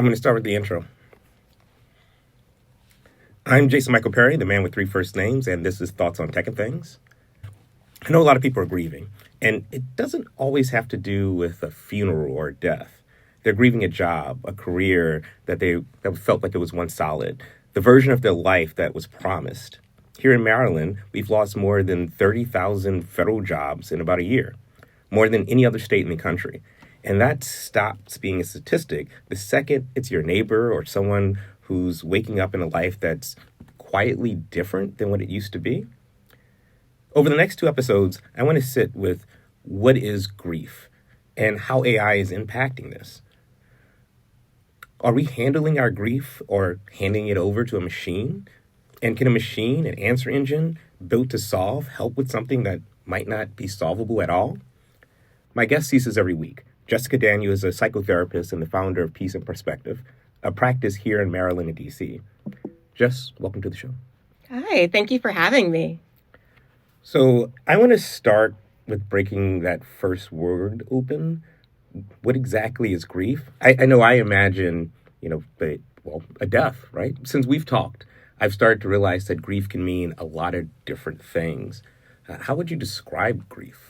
I'm going to start with the intro. I'm Jason Michael Perry, the man with three first names, and this is Thoughts on Tech and Things. I know a lot of people are grieving, and it doesn't always have to do with a funeral or death. They're grieving a job, a career that felt like it was once solid, the version of their life that was promised. Here in Maryland, we've lost more than 30,000 federal jobs in about a year, more than any other state in the country. And that stops being a statistic the second it's your neighbor or someone who's waking up in a life that's quietly different than what it used to be. Over the next two episodes, I want to sit with what is grief and how AI is impacting this. Are we handling our grief or handing it over to a machine? And can a machine, an answer engine built to solve, help with something that might not be solvable at all? My guest sees this every week. Jessica Daniel is a psychotherapist and the founder of Peace and Perspective, a practice here in Maryland and D.C. Jess, welcome to the show. Hi, thank you for having me. So I want to start with breaking that first word open. What exactly is grief? I know I imagine, a death, right? Since we've talked, I've started to realize that grief can mean a lot of different things. How would you describe grief?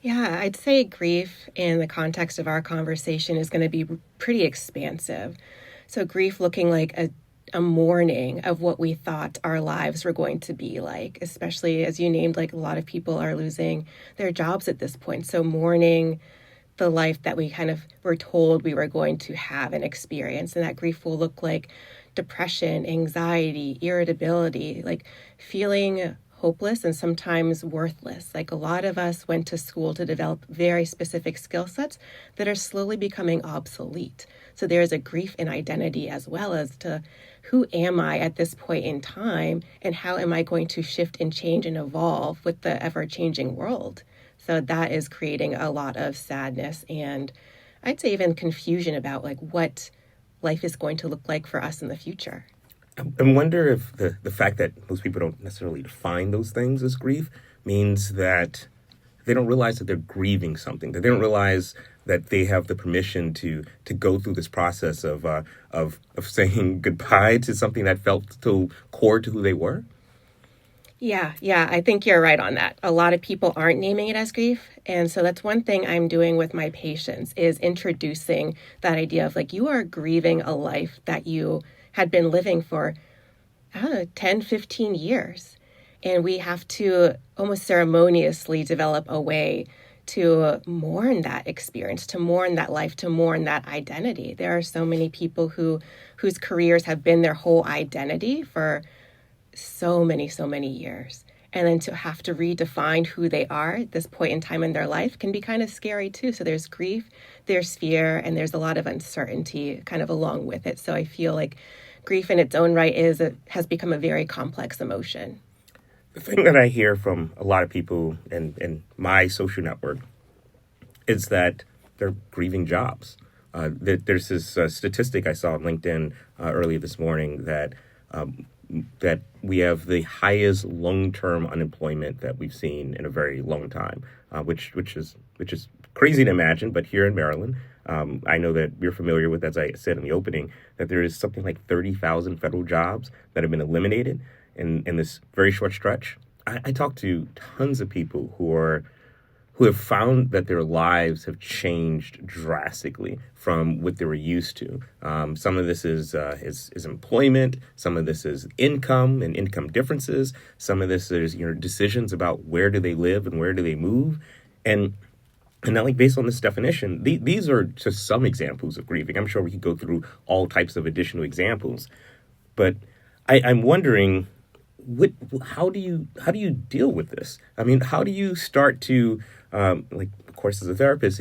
Yeah, I'd say grief in the context of our conversation is going to be pretty expansive. So grief looking like a mourning of what we thought our lives were going to be like, especially as you named, like a lot of people are losing their jobs at this point. So mourning the life that we kind of were told we were going to have and experience. And that grief will look like depression, anxiety, irritability, like feeling hopeless and sometimes worthless. Like a lot of us went to school to develop very specific skill sets that are slowly becoming obsolete. So there's a grief in identity as well as to who am I at this point in time and how am I going to shift and change and evolve with the ever-changing world. So that is creating a lot of sadness and I'd say even confusion about like what life is going to look like for us in the future. I wonder if the fact that most people don't necessarily define those things as grief means that they don't realize that they're grieving something, that they don't realize that they have the permission to go through this process of saying goodbye to something that felt so core to who they were. Yeah, I think you're right on that. A lot of people aren't naming it as grief. And so that's one thing I'm doing with my patients is introducing that idea of like you are grieving a life that you had been living for, 10, 15 years. And we have to almost ceremoniously develop a way to mourn that experience, to mourn that life, to mourn that identity. There are so many people whose careers have been their whole identity for so many years. And then to have to redefine who they are at this point in time in their life can be kind of scary too. So there's grief, there's fear, and there's a lot of uncertainty kind of along with it. So I feel like grief in its own right has become a very complex emotion. The thing that I hear from a lot of people in my social network is that they're grieving jobs. There's this statistic I saw on LinkedIn earlier this morning that we have the highest long-term unemployment that we've seen in a very long time, which is crazy to imagine. But here in Maryland, I know that you're familiar with, as I said in the opening, that there is something like 30,000 federal jobs that have been eliminated in this very short stretch. I talked to tons of people who have found that their lives have changed drastically from what they were used to. Some of this is employment. Some of this is income and income differences. Some of this is decisions about where do they live and where do they move. And now, like based on this definition, these are just some examples of grieving. I'm sure we could go through all types of additional examples, but I'm wondering, how do you deal with this? I mean, how do you start to of course, as a therapist,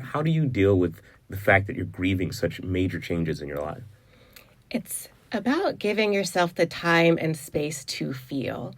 how do you deal with the fact that you're grieving such major changes in your life? It's about giving yourself the time and space to feel.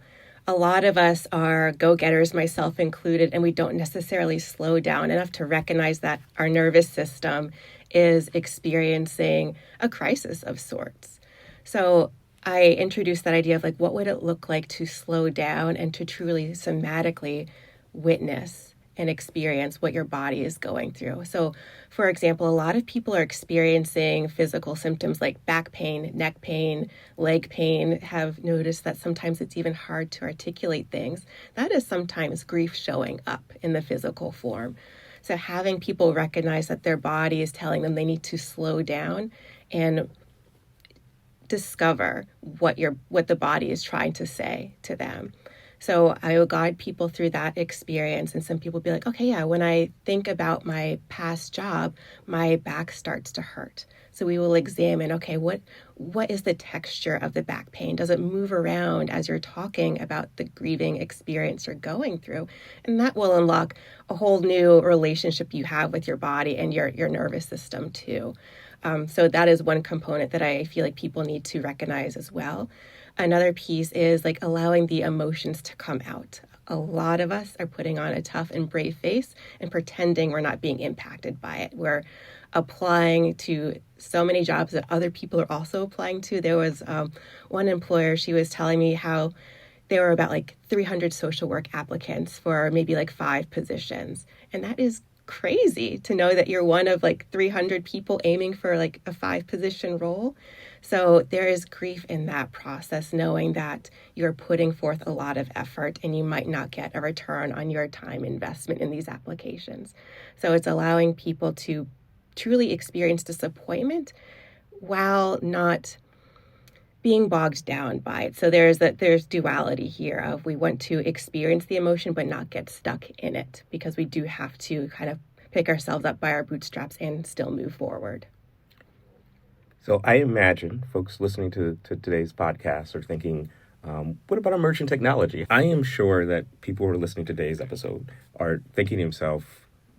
A lot of us are go-getters, myself included, and we don't necessarily slow down enough to recognize that our nervous system is experiencing a crisis of sorts. So I introduced that idea of like, what would it look like to slow down and to truly somatically witness and experience what your body is going through. So, for example, a lot of people are experiencing physical symptoms like back pain, neck pain, leg pain, have noticed that sometimes it's even hard to articulate things. That is sometimes grief showing up in the physical form. So having people recognize that their body is telling them they need to slow down and discover what the body is trying to say to them. So I will guide people through that experience, and some people be like, okay, yeah, when I think about my past job, my back starts to hurt. So we will examine, okay, what is the texture of the back pain? Does it move around as you're talking about the grieving experience you're going through? And that will unlock a whole new relationship you have with your body and your nervous system too. So that is one component that I feel like people need to recognize as well. Another piece is like allowing the emotions to come out. A lot of us are putting on a tough and brave face and pretending we're not being impacted by it. We're applying to so many jobs that other people are also applying to. There was one employer, she was telling me how there were about like 300 social work applicants for maybe like 5 positions. And that is crazy to know that you're one of like 300 people aiming for like a 5-position role. So there is grief in that process, knowing that you're putting forth a lot of effort and you might not get a return on your time investment in these applications. So it's allowing people to truly experience disappointment while not being bogged down by it. So there's duality here of we want to experience the emotion but not get stuck in it, because we do have to kind of pick ourselves up by our bootstraps and still move forward. So I imagine folks listening to today's podcast are thinking, what about emerging technology? I am sure that people who are listening to today's episode are thinking to themselves,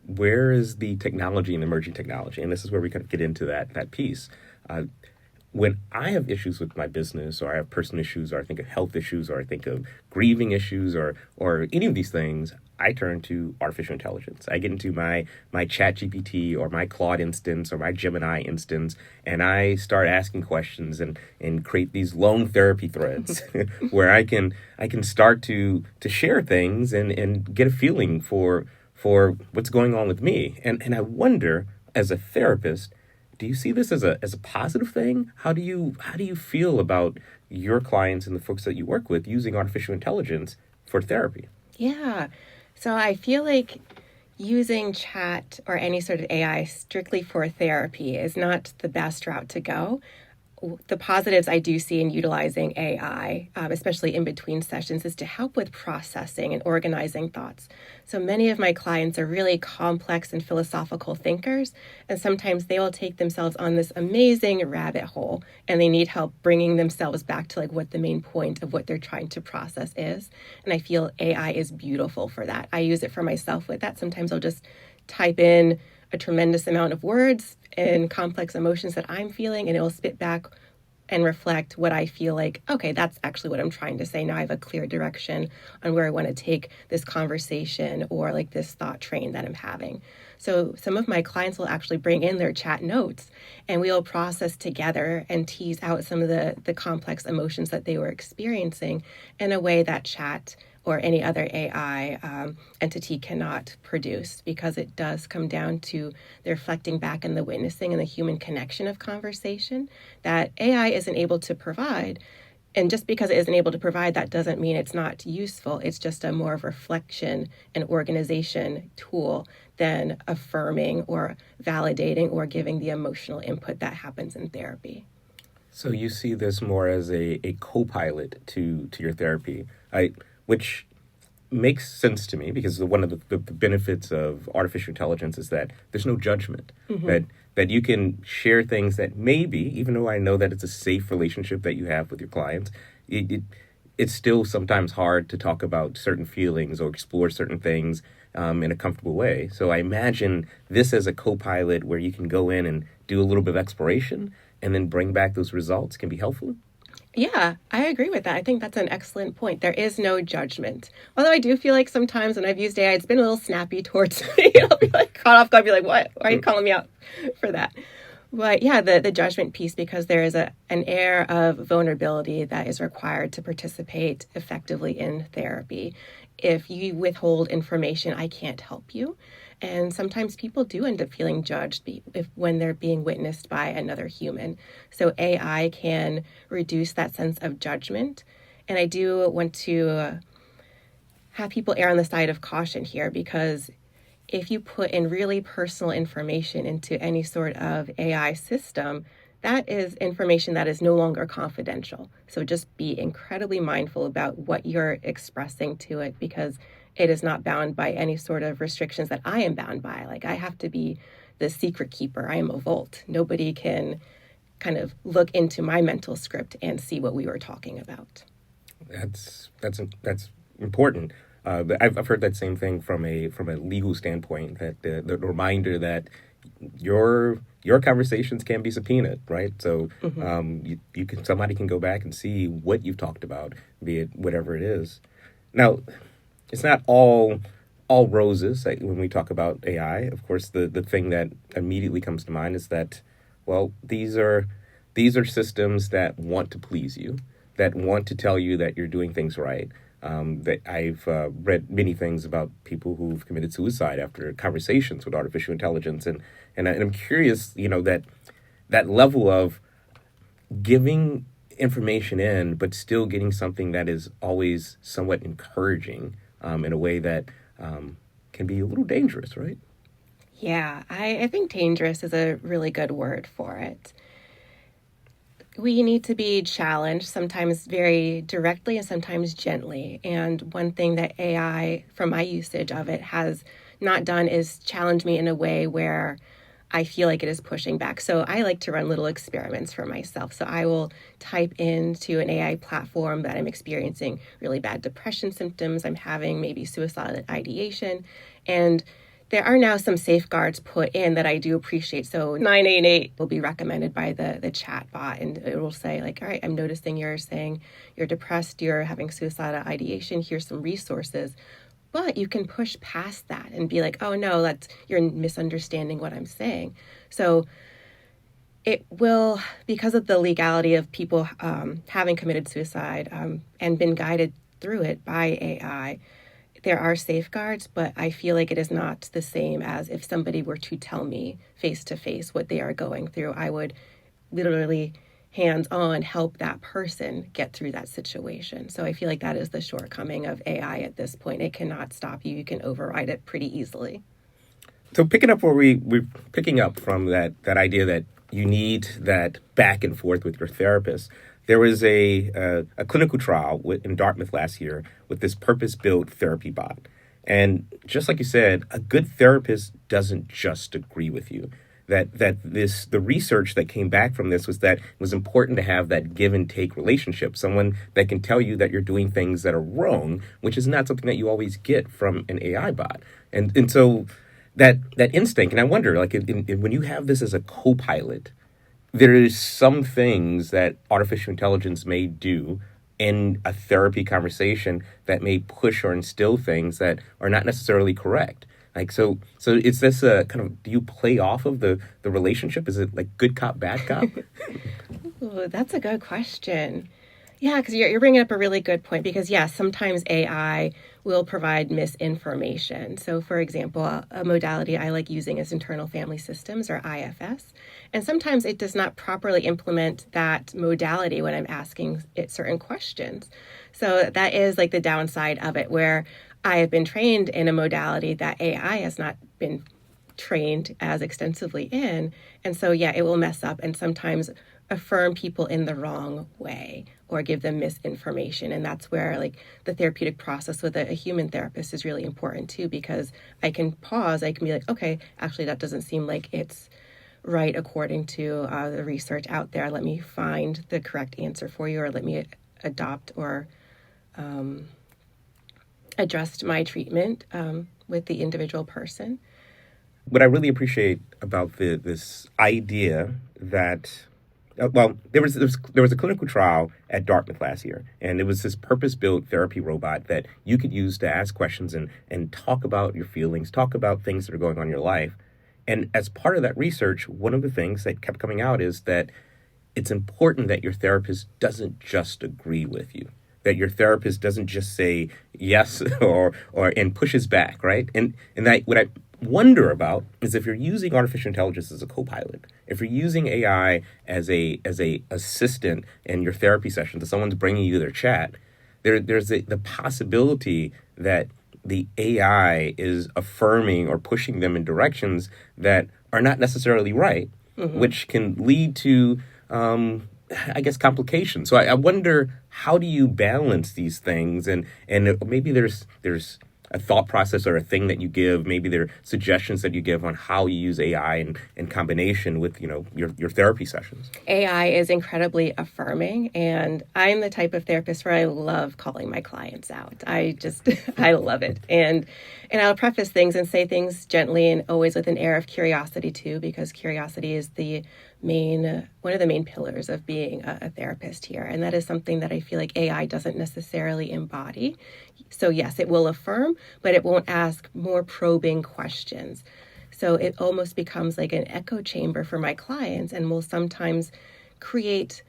where is the technology and emerging technology? And this is where we kind of get into that piece. When I have issues with my business, or I have personal issues, or I think of health issues, or I think of grieving issues, or any of these things, I turn to artificial intelligence. I get into my ChatGPT or my Claude instance or my Gemini instance, and I start asking questions and create these long therapy threads where I can start to share things and get a feeling for what's going on with me. And I wonder, as a therapist, do you see this as a positive thing? How do you feel about your clients and the folks that you work with using artificial intelligence for therapy? Yeah. So I feel like using chat or any sort of AI strictly for therapy is not the best route to go. The positives I do see in utilizing AI, especially in between sessions, is to help with processing and organizing thoughts. So many of my clients are really complex and philosophical thinkers, and sometimes they will take themselves on this amazing rabbit hole, and they need help bringing themselves back to like what the main point of what they're trying to process is. And I feel AI is beautiful for that. I use it for myself with that. Sometimes I'll just type in a tremendous amount of words and complex emotions that I'm feeling, and it will spit back and reflect what I feel like, okay, that's actually what I'm trying to say. Now I have a clear direction on where I want to take this conversation or like this thought train that I'm having. So some of my clients will actually bring in their chat notes, and we'll process together and tease out some of the complex emotions that they were experiencing in a way that chat or any other AI entity cannot produce, because it does come down to the reflecting back and the witnessing and the human connection of conversation that AI isn't able to provide. And just because it isn't able to provide, that doesn't mean it's not useful. It's just a more of reflection and organization tool than affirming or validating or giving the emotional input that happens in therapy. So you see this more as a co-pilot to your therapy, which makes sense to me, because one of the benefits of artificial intelligence is that there's no judgment, that you can share things that maybe, even though I know that it's a safe relationship that you have with your clients, it's still sometimes hard to talk about certain feelings or explore certain things in a comfortable way. So I imagine this as a co-pilot where you can go in and do a little bit of exploration and then bring back those results can be helpful. Yeah, I agree with that. I think that's an excellent point. There is no judgment. Although I do feel like sometimes when I've used AI, it's been a little snappy towards me. I'll be like caught off guard, be like, what? Why are you calling me out for that? But yeah, the judgment piece, because there is an air of vulnerability that is required to participate effectively in therapy. if you withhold information, I can't help you. And sometimes people do end up feeling judged when they're being witnessed by another human. So AI can reduce that sense of judgment. And I do want to have people err on the side of caution here, because if you put in really personal information into any sort of AI system, that is information that is no longer confidential. So just be incredibly mindful about what you're expressing to it, because it is not bound by any sort of restrictions that I am bound by. Like, I have to be the secret keeper. I am a vault. Nobody can kind of look into my mental script and see what we were talking about. That's important. I've heard that same thing from a legal standpoint, that the reminder that your conversations can be subpoenaed, right? So you can, somebody can go back and see what you've talked about, be it whatever it is. Now, it's not all roses when we talk about AI. Of course, the thing that immediately comes to mind is that, well, these are systems that want to please you, that want to tell you that you're doing things right. That I've read many things about people who've committed suicide after conversations with artificial intelligence, and I'm curious, that level of giving information in, but still getting something that is always somewhat encouraging in a way that can be a little dangerous, right? Yeah, I think dangerous is a really good word for it. We need to be challenged, sometimes very directly and sometimes gently. And one thing that AI, from my usage of it, has not done is challenge me in a way where I feel like it is pushing back. So I like to run little experiments for myself. So I will type into an AI platform that I'm experiencing really bad depression symptoms, I'm having maybe suicidal ideation, and there are now some safeguards put in that I do appreciate. So 988 will be recommended by the chat bot, and it will say, like, all right, I'm noticing you're saying you're depressed, you're having suicidal ideation, here's some resources. But you can push past that and be like, oh no, you're misunderstanding what I'm saying. So it will, because of the legality of people having committed suicide and been guided through it by AI, there are safeguards, but I feel like it is not the same as if somebody were to tell me face to face what they are going through. I would literally hands-on help that person get through that situation. So I feel like that is the shortcoming of AI at this point. It cannot stop you. You can override it pretty easily. So picking up where we're picking up from that idea that you need that back and forth with your therapist. There was a clinical trial in Dartmouth last year with this purpose-built therapy bot. And just like you said, a good therapist doesn't just agree with you. The research that came back from this was that it was important to have that give and take relationship, someone that can tell you that you're doing things that are wrong, which is not something that you always get from an AI bot. And so that instinct, and I wonder, like, when you have this as a co-pilot, there is some things that artificial intelligence may do in a therapy conversation that may push or instill things that are not necessarily correct. Like, so is this a kind of, do you play off of the relationship? Is it like good cop, bad cop? Ooh, that's a good question. Yeah, because you're bringing up a really good point, because, yeah, sometimes AI will provide misinformation. So, for example, a modality I like using is internal family systems, or IFS. And sometimes it does not properly implement that modality when I'm asking it certain questions. So that is like the downside of it, where I have been trained in a modality that AI has not been trained as extensively in. And so, yeah, it will mess up and sometimes affirm people in the wrong way or give them misinformation. And that's where, like, the therapeutic process with a human therapist is really important too, because I can pause, I can be like, okay, actually that doesn't seem like it's right according to the research out there. Let me find the correct answer for you, or let me adopt or adjust my treatment with the individual person. What I really appreciate about this idea that, there was a clinical trial at Dartmouth last year, and it was this purpose-built therapy robot that you could use to ask questions and talk about your feelings, talk about things that are going on in your life. And as part of that research, one of the things that kept coming out is that it's important that your therapist doesn't just agree with you, that your therapist doesn't just say yes or and pushes back, right? And that what I wonder about is if you're using artificial intelligence as a co-pilot, if you're using AI as a assistant in your therapy sessions, if someone's bringing you their chat, there's the possibility that the AI is affirming or pushing them in directions that are not necessarily right, which can lead to, I guess, complications. So I wonder, how do you balance these things? And maybe there's a thought process or a thing that you give. Maybe there are suggestions that you give on how you use AI in combination with your therapy sessions. AI is incredibly affirming, and I'm the type of therapist where I love calling my clients out. I love it. And I'll preface things and say things gently and always with an air of curiosity too, because curiosity is one of the main pillars of being a therapist here. And that is something that I feel like AI doesn't necessarily embody. So yes, it will affirm, but it won't ask more probing questions. So it almost becomes like an echo chamber for my clients, and will sometimes create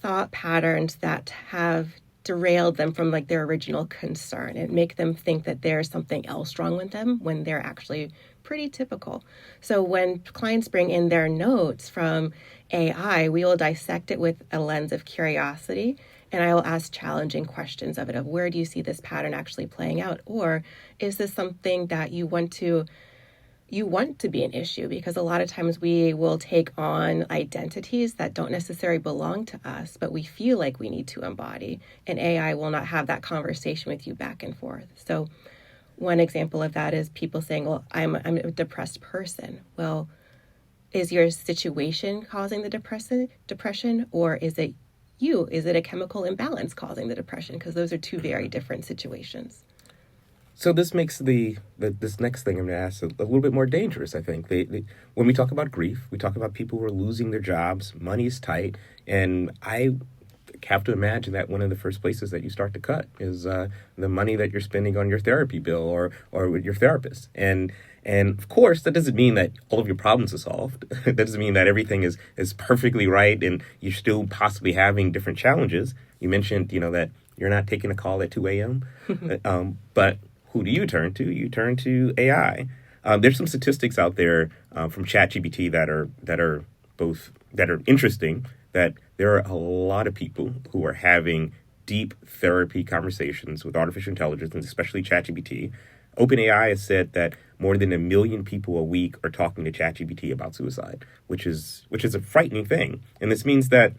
thought patterns that have derailed them from like their original concern and make them think that there's something else wrong with them when they're actually pretty typical. So when clients bring in their notes from AI, we will dissect it with a lens of curiosity, and I will ask challenging questions of where do you see this pattern actually playing out? Or is this something that you want to be an issue? Because a lot of times we will take on identities that don't necessarily belong to us, but we feel like we need to embody, and AI will not have that conversation with you back and forth. So one example of that is people saying, well, I'm a depressed person. Well, is your situation causing the depression, or is it you? Is it a chemical imbalance causing the depression? Because those are two very different situations. So this makes this next thing I'm going to ask a little bit more dangerous, I think. When we talk about grief, we talk about people who are losing their jobs, money's tight, and I have to imagine that one of the first places that you start to cut is the money that you're spending on your therapy bill or with your therapist. And of course, that doesn't mean that all of your problems are solved. That doesn't mean that everything is perfectly right and you're still possibly having different challenges. You mentioned, that you're not taking a call at 2 a.m., but who do you turn to? You turn to AI. There's some statistics out there from ChatGPT that are interesting. That there are a lot of people who are having deep therapy conversations with artificial intelligence, and especially ChatGPT. OpenAI has said that more than 1 million people a week are talking to ChatGPT about suicide, which is a frightening thing. And this means that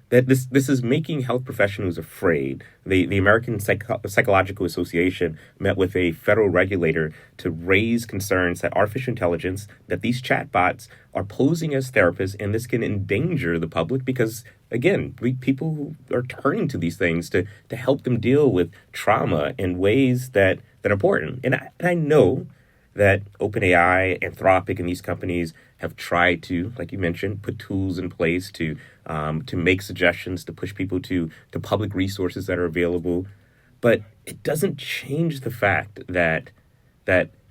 this is making health professionals afraid. The American Psychological Association met with a federal regulator to raise concerns that artificial intelligence, that these chatbots are posing as therapists, and this can endanger the public because, again, people are turning to these things to help them deal with trauma in ways that are important. And I know that OpenAI, Anthropic, and these companies have tried to, like you mentioned, put tools in place to make suggestions, to push people to public resources that are available. But it doesn't change the fact that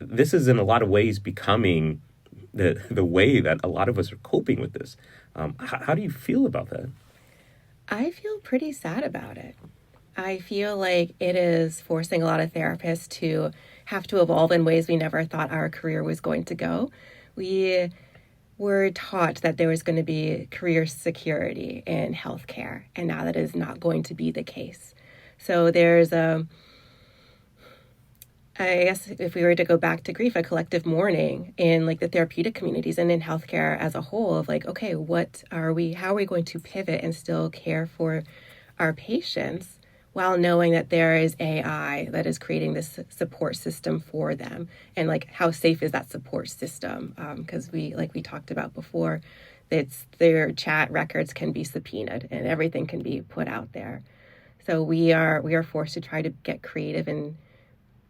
this is in a lot of ways becoming the way that a lot of us are coping with this. How do you feel about that? I feel pretty sad about it. I feel like it is forcing a lot of therapists to have to evolve in ways we never thought our career was going to go. We were taught that there was going to be career security in healthcare, and now that is not going to be the case. So there's I guess if we were to go back to grief, a collective mourning in like the therapeutic communities and in healthcare as a whole of like, okay, how are we going to pivot and still care for our patients while knowing that there is AI that is creating this support system for them, and like how safe is that support system? Because we talked about before, their chat records can be subpoenaed and everything can be put out there. So we are forced to try to get creative and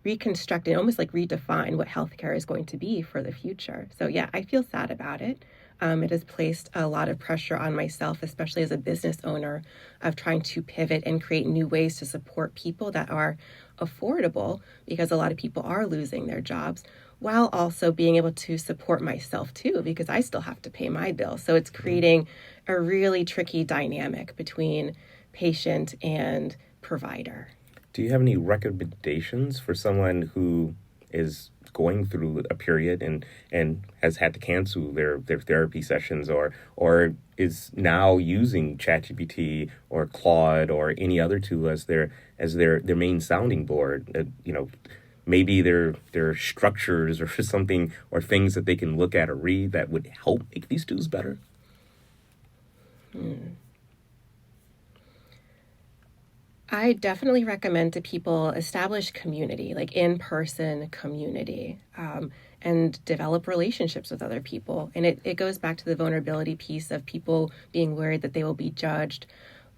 reconstruct and almost like redefine what healthcare is going to be for the future. So yeah, I feel sad about it. It has placed a lot of pressure on myself, especially as a business owner, of trying to pivot and create new ways to support people that are affordable, because a lot of people are losing their jobs, while also being able to support myself too, because I still have to pay my bills. So it's creating a really tricky dynamic between patient and provider. Do you have any recommendations for someone who is going through a period and has had to cancel their therapy sessions, or is now using ChatGPT or Claude or any other tool as their main sounding board? Maybe their structures or something, or things that they can look at or read that would help make these tools better? I definitely recommend to people establish community, like in-person community, and develop relationships with other people. And it goes back to the vulnerability piece of people being worried that they will be judged,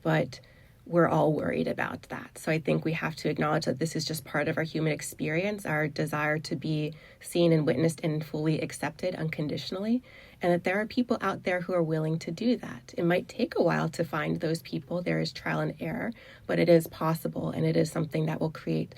but we're all worried about that. So I think we have to acknowledge that this is just part of our human experience, our desire to be seen and witnessed and fully accepted unconditionally, and that there are people out there who are willing to do that. It might take a while to find those people. There is trial and error, but it is possible, and it is something that will create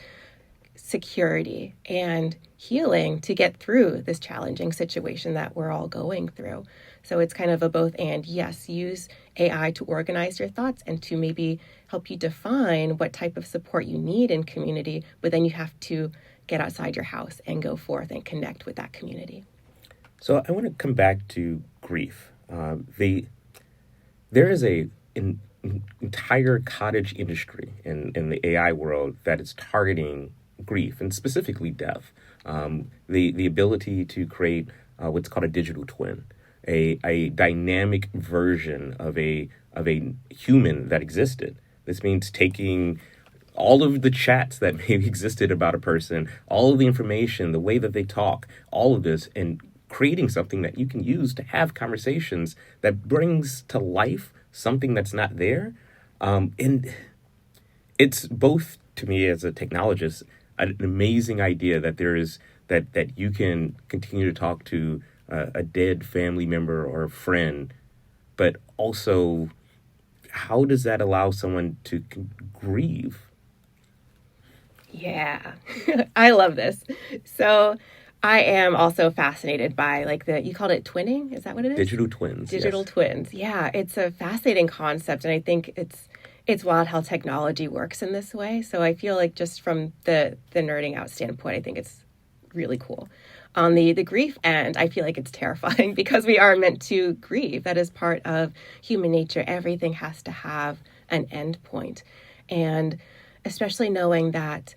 security and healing to get through this challenging situation that we're all going through. So it's kind of a both and. Yes, use AI to organize your thoughts and to maybe help you define what type of support you need in community, but then you have to get outside your house and go forth and connect with that community. So I want to come back to grief. There is an entire cottage industry in the AI world that is targeting grief and specifically death. The ability to create what's called a digital twin, a dynamic version of a human that existed. This means taking all of the chats that maybe existed about a person, all of the information, the way that they talk, all of this, and creating something that you can use to have conversations that brings to life something that's not there. And it's both, to me as a technologist, an amazing idea that there is that you can continue to talk to a dead family member or a friend, but also how does that allow someone to grieve? Yeah, I love this. So I am also fascinated by you called it twinning. Is that what it is? Digital twins. Digital yes. twins. Yeah, it's a fascinating concept. And I think it's wild how technology works in this way. So I feel like just from the nerding out standpoint, I think it's really cool. On the grief end, I feel like it's terrifying because we are meant to grieve. That is part of human nature. Everything has to have an end point. And especially knowing that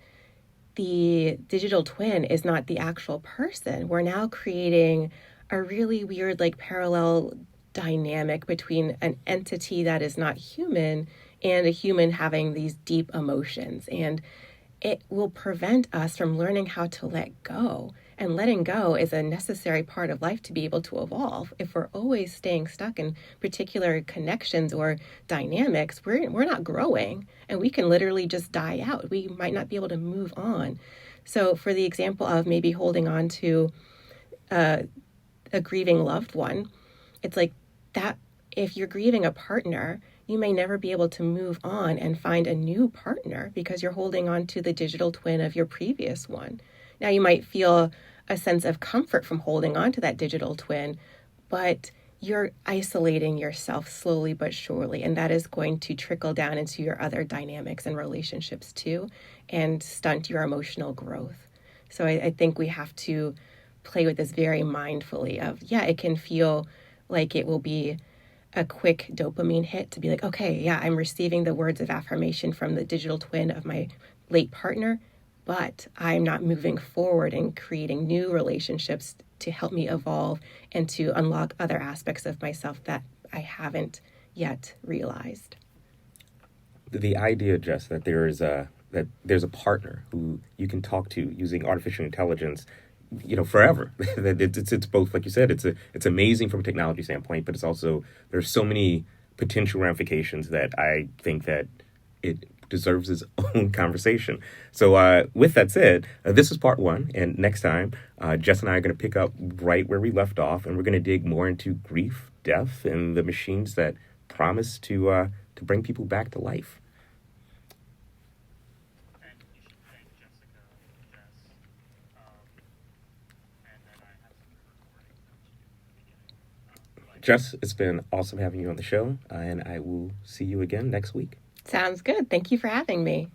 the digital twin is not the actual person. We're now creating a really weird, parallel dynamic between an entity that is not human and a human having these deep emotions. And it will prevent us from learning how to let go. And letting go is a necessary part of life to be able to evolve. If we're always staying stuck in particular connections or dynamics, we're not growing, and we can literally just die out. We might not be able to move on. So for the example of maybe holding on to a grieving loved one, it's like that. If you're grieving a partner, you may never be able to move on and find a new partner because you're holding on to the digital twin of your previous one. Now, you might feel a sense of comfort from holding on to that digital twin, but you're isolating yourself slowly but surely, and that is going to trickle down into your other dynamics and relationships too, and stunt your emotional growth. So I think we have to play with this very mindfully of, yeah, it can feel like it will be a quick dopamine hit to be like, okay, yeah, I'm receiving the words of affirmation from the digital twin of my late partner, but I'm not moving forward and creating new relationships to help me evolve and to unlock other aspects of myself that I haven't yet realized. The idea, Jess, that there's a partner who you can talk to using artificial intelligence, forever. It's both, like you said, it's amazing from a technology standpoint, but it's also, there's so many potential ramifications that I think that it deserves its own conversation. So with that said, this is part one, and next time, Jess and I are going to pick up right where we left off, and we're going to dig more into grief, death, and the machines that promise to bring people back to life. Jess, it's been awesome having you on the show, and I will see you again next week. Sounds good. Thank you for having me.